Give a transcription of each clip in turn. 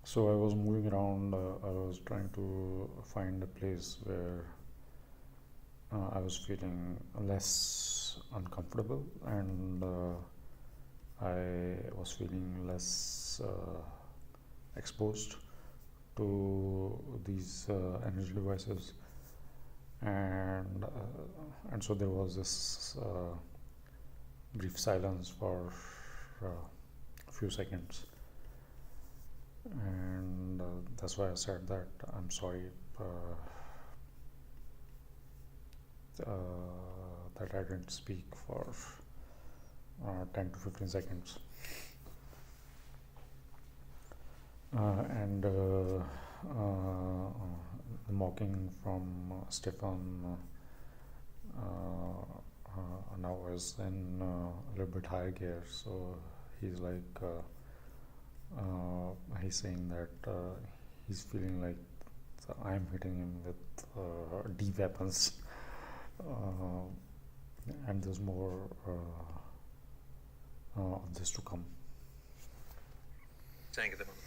So I was moving around. I was trying to find a place where I was feeling less uncomfortable, and I was feeling less exposed to these energy devices, and so there was this brief silence for a few seconds, and that's why I said that I'm sorry uh, that I didn't speak for 10 to 15 seconds. And the mocking from Stefan now is in a little bit higher gear, so he's like he's saying that he's feeling like I'm hitting him with D weapons, and there's more of this to come. Saying at the moment.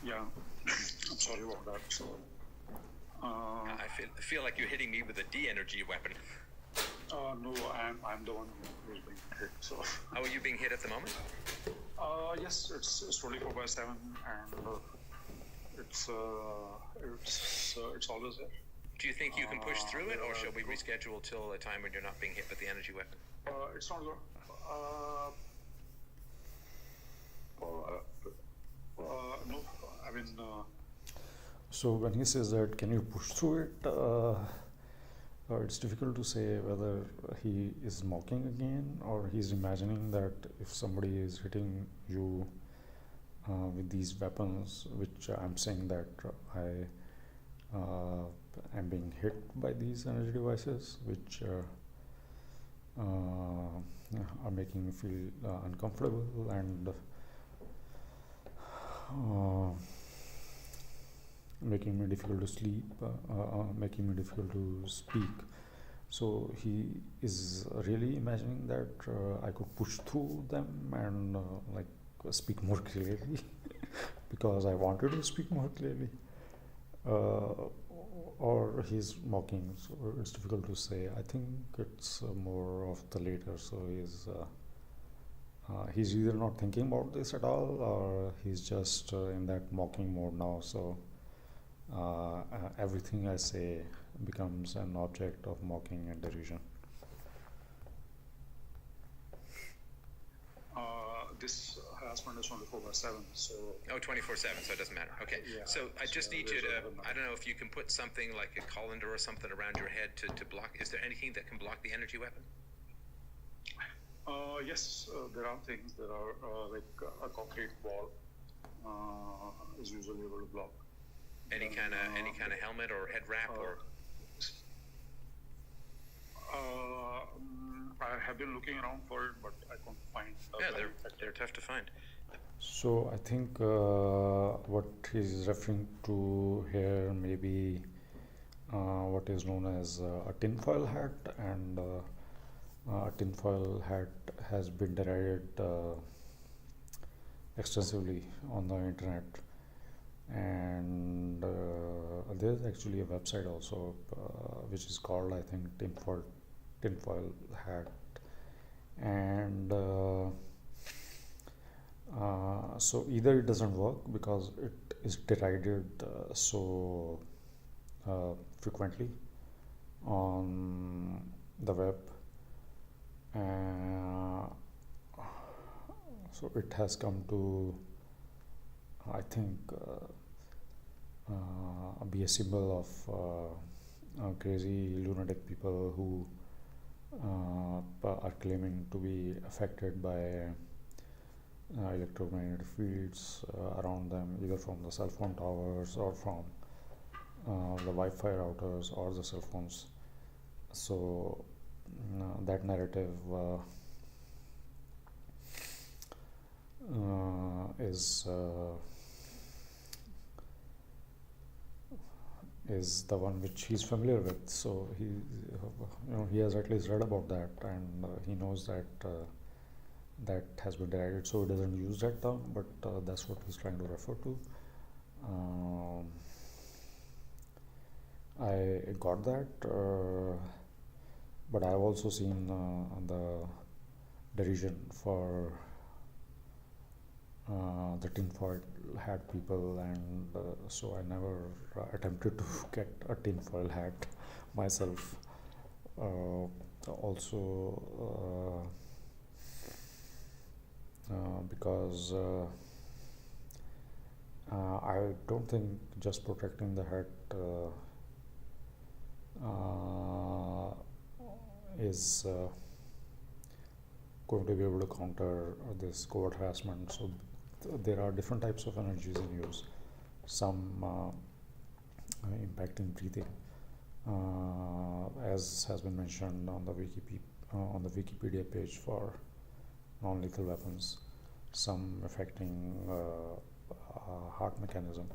I'm sorry about that. So, I feel like you're hitting me with a D energy weapon. no, I'm the one who's being hit. So, How are you being hit at the moment? yes, it's 24/7, and it's always there. Do you think you can push through it, or shall we reschedule till a time when you're not being hit with the energy weapon? It's not good. No, I mean. So when he says that, can you push through it? It's difficult to say whether he is mocking again or he's imagining that if somebody is hitting you with these weapons, which I'm saying that I am being hit by these energy devices, which are making me feel uncomfortable and making me difficult to sleep, making me difficult to speak. So he is really imagining that I could push through them and speak more clearly because I wanted to speak more clearly, or he's mocking. So it's difficult to say. I think it's more of the later. So he's either not thinking about this at all, or he's just in that mocking mode now. So everything I say becomes an object of mocking and derision. This harassment is 24/7, so. Oh, 24/7, so it doesn't matter. Okay. Yeah, So I just so need you to, there's a- I don't know if you can put something like a colander or something around your head to block. Is there anything that can block the energy weapon? Yes, there are things that are like a concrete wall is usually able to block. Any kind of helmet or head wrap or? I have been looking around for it, but I can't find. Yeah, they're tough to find. So I think what he's referring to here may be what is known as a tinfoil hat, and a tinfoil hat has been derided extensively on the internet, and there's actually a website also which is called, I think, tinfoil hat, and so either it doesn't work because it is derided so frequently on the web, so it has come to, I think, be a symbol of crazy lunatic people who are claiming to be affected by electromagnetic fields around them, either from the cell phone towers or from the Wi-Fi routers or the cell phones. So that narrative is the one which he's familiar with. So he has at least read about that, and he knows that that has been derided. So he doesn't use that term, but that's what he's trying to refer to. I got that, but I've also seen the derision for the tinfoil hat people, and so I never attempted to get a tinfoil hat myself. Also, because I don't think just protecting the hat is going to be able to counter this covert harassment. So there are different types of energies in use. Some impacting breathing, as has been mentioned on the Wikipedia page for non-lethal weapons. Some affecting heart mechanism,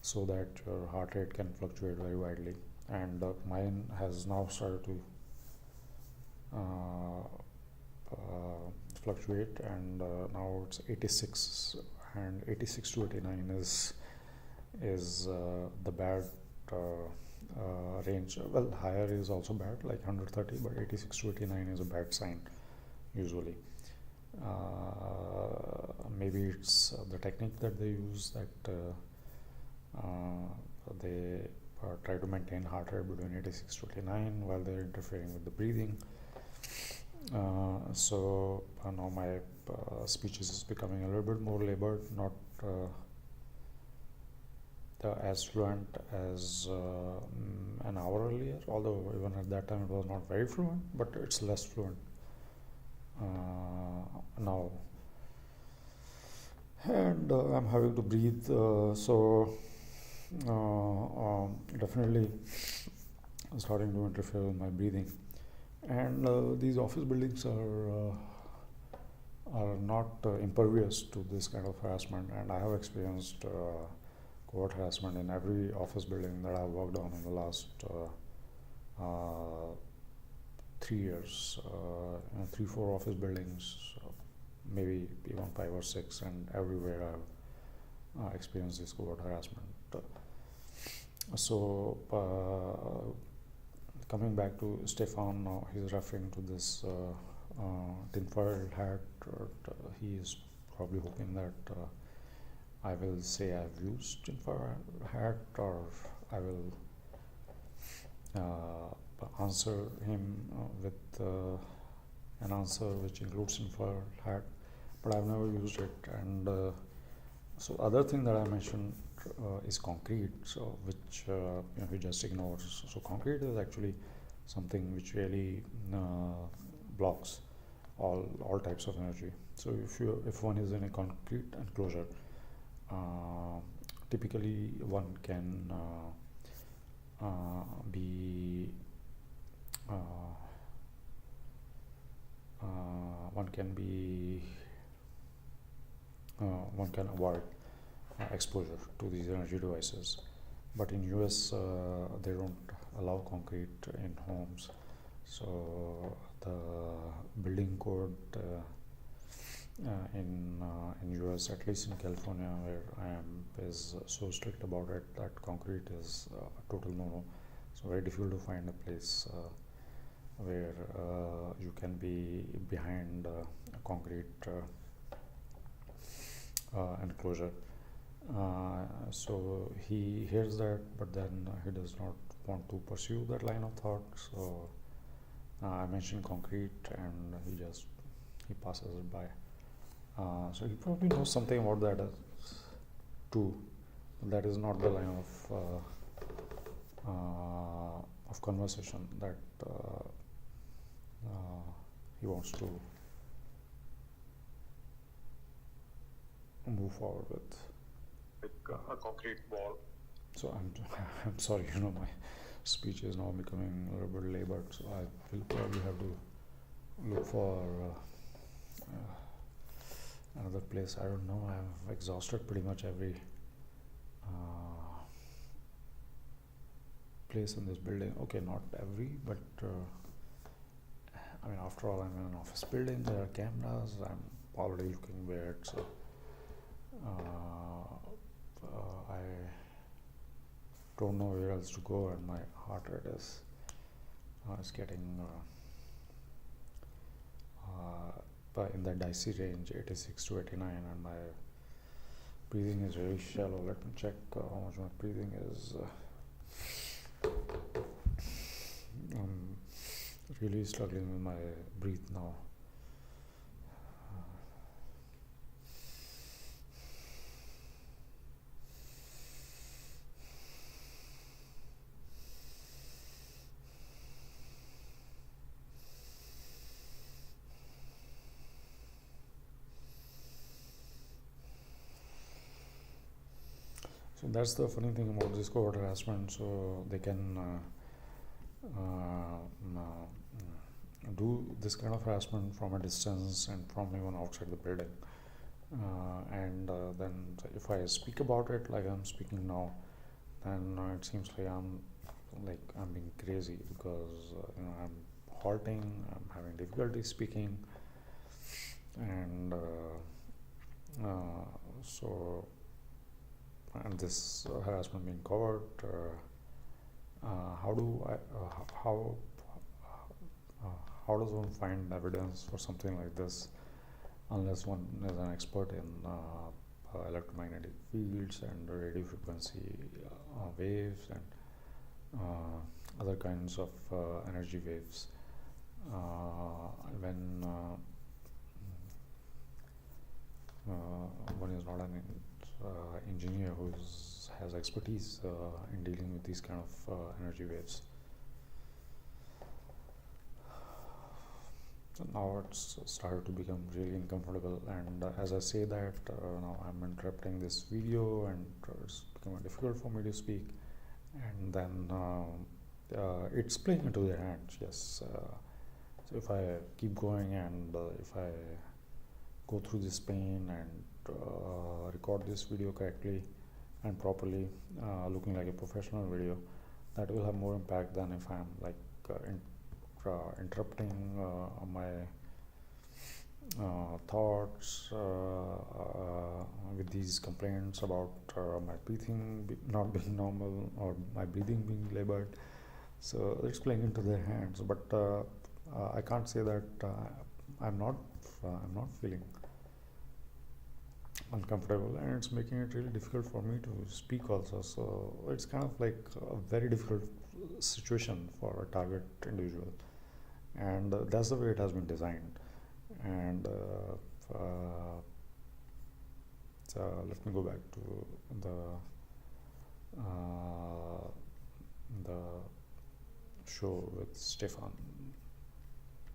so that your heart rate can fluctuate very widely. And mine has now started to fluctuate, and now it's 86, and 86 to 89 is the bad range. Well, higher is also bad, like 130, but 86 to 89 is a bad sign usually. Maybe it's the technique that they use, that they try to maintain heart rate between 86 to 89 while they're interfering with the breathing. So now my speech is becoming a little bit more labored, not as fluent as an hour earlier, although even at that time it was not very fluent, but it's less fluent now. And I'm having to breathe, so definitely starting to interfere with my breathing. And these office buildings are not impervious to this kind of harassment, and I have experienced covert harassment in every office building that I've worked on in the last 3 years. 3-4 office buildings, maybe even 5 or 6, and everywhere I've experienced this covert harassment. So coming back to Stefan, he's referring to this tinfoil hat. He is probably hoping that I will say I've used tinfoil hat, or I will answer him with an answer which includes tinfoil hat, but I've never used it. And so other thing that I mentioned is concrete, so which he just ignores. So concrete is actually something which really blocks all types of energy. So if one is in a concrete enclosure, typically one can one can avoid exposure to these energy devices. But in US they don't allow concrete in homes, so the building code in US, at least in California where I am, is so strict about it that concrete is a total no-no. So very difficult to find a place where you can be behind a concrete enclosure. So he hears that, but then he does not want to pursue that line of thought. So I mentioned concrete, and he passes it by. So he probably knows something about that too. That is not the line of conversation that he wants to move forward with. Like a concrete wall. So I'm sorry, my speech is now becoming a little bit labored, so I will probably have to look for another place. I don't know, I've exhausted pretty much every place in this building. Okay, not every, but I mean, after all, I'm in an office building. There are cameras. I'm already looking weird, so I don't know where else to go, and my heart rate is getting in the dicey range, 86 to 89, and my breathing is very shallow. Let me check how much my breathing is. I'm really struggling with my breath now. So that's the funny thing about this covert harassment. So they can do this kind of harassment from a distance and from even outside the building. And then if I speak about it like I'm speaking now, then it seems like I'm being crazy, because I'm halting, I'm having difficulty speaking, and and this harassment being covered. How does one find evidence for something like this, unless one is an expert in electromagnetic fields and radio frequency waves and other kinds of energy waves? When one is not an engineer who has expertise in dealing with these kind of energy waves. So now it's started to become really uncomfortable, and as I say that, now I'm interrupting this video, and it's becoming difficult for me to speak, and then it's playing into their hands. Yes. So if I keep going, and if I go through this pain and record this video correctly and properly, looking like a professional video, that will have more impact than if I'm like interrupting my thoughts with these complaints about my breathing not being normal, or my breathing being labored. So it's playing into their hands, but I can't say that I'm not feeling uncomfortable, and it's making it really difficult for me to speak also. So it's kind of like a very difficult situation for a target individual, and that's the way it has been designed. And let me go back to the show with Stefan.